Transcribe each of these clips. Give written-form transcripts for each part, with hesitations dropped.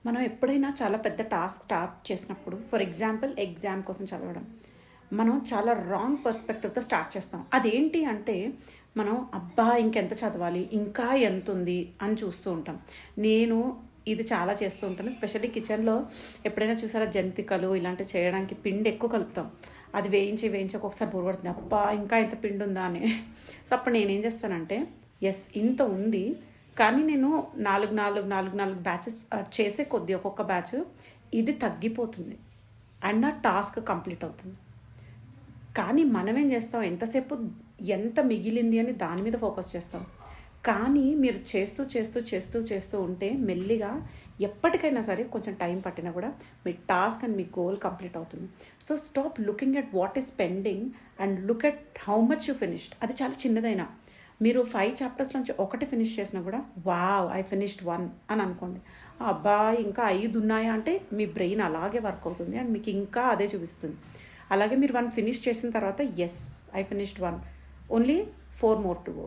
మనం ఎప్పుడైనా చాలా పెద్ద టాస్క్ స్టార్ట్ చేసినప్పుడు, ఫర్ ఎగ్జాంపుల్ ఎగ్జామ్ కోసం చదవడం, మనం చాలా రాంగ్ పర్స్పెక్టివ్తో స్టార్ట్ చేస్తాం. అదేంటి అంటే మనం అబ్బా ఇంకెంత చదవాలి, ఇంకా ఎంత ఉంది అని చూస్తూ ఉంటాం. నేను ఇది చాలా చేస్తూ ఉంటాను. స్పెషల్లీ కిచెన్లో ఎప్పుడైనా చూసారా, జంతికలు ఇలాంటివి చేయడానికి పిండి ఎక్కువ కలుపుతాం. అది వేయించి వేయించి ఒక్కొక్కసారి బోర్ పడుతుంది, అబ్బా ఇంకా ఇంత పిండి ఉందా అని. సో అప్పుడు నేనేం చేస్తానంటే, ఎస్ ఇంత ఉంది, కానీ నేను నాలుగు నాలుగు నాలుగు నాలుగు బ్యాచెస్ చేసే కొద్దీ ఒక్కొక్క బ్యాచ్ ఇది తగ్గిపోతుంది అండ్ నా టాస్క్ కంప్లీట్ అవుతుంది. కానీ మనం ఏం చేస్తాం, ఎంతసేపు ఎంత మిగిలింది అని దాని మీద ఫోకస్ చేస్తాం. కానీ మీరు చేస్తూ చేస్తూ చేస్తూ చేస్తూ ఉంటే మెల్లిగా ఎప్పటికైనా సరే కొంచెం టైం పట్టినా కూడా మీ టాస్క్ అండ్ మీ గోల్ కంప్లీట్ అవుతుంది. So stop looking at what is pending and look at how much you finished. అది చాలా చిన్నదైనా, మీరు 5 చాప్టర్స్ నుంచి ఒకటి ఫినిష్ చేసినా కూడా వావ్ ఐ ఫినిష్డ్ 1 అని అనుకోండి. అబ్బా ఇంకా 5 ఉన్నాయా అంటే మీ బ్రెయిన్ అలాగే వర్క్ అవుతుంది అండ్ మీకు ఇంకా అదే చూపిస్తుంది. అలాగే మీరు 1 ఫినిష్ చేసిన తర్వాత as I finished 1, only 4 more to go.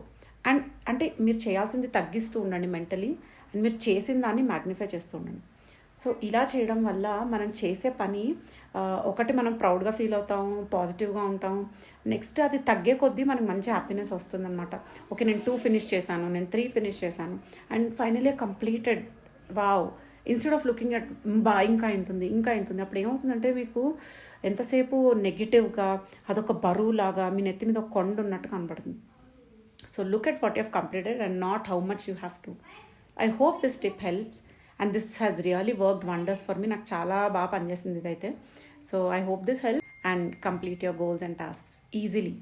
And అంటే మీరు చేయాల్సింది తగ్గిస్తూ ఉండండి మెంటలీ, అండ్ మీరు చేసిన దాన్ని మ్యాగ్నిఫై చేస్తూ ఉండండి. సో ఇలా చేయడం వల్ల మనం చేసే పని ఒకటి మనం ప్రౌడ్గా ఫీల్ అవుతాము, పాజిటివ్గా ఉంటాము. నెక్స్ట్ అది తగ్గే కొద్దీ మనకు మంచి హ్యాపీనెస్ వస్తుందన్నమాట. ఓకే నేను 2 ఫినిష్ చేశాను, నేను 3 ఫినిష్ చేశాను and finally completed, wow. Instead of looking at ఇంకా ఇంతుంది ఇంకా ఇంతుంది, అప్పుడు ఏమవుతుందంటే మీకు ఎంతసేపు నెగిటివ్గా అదొక బరువులాగా మీ నెత్తి మీద ఒక కొండ ఉన్నట్టు కనబడుతుంది. So look at what you have completed and not how much you have to. I hope this tip helps and this has really worked wonders for me. నాకు చాలా బాగా పనిచేసింది ఇదైతే. So I hope this help and complete your goals and tasks easily.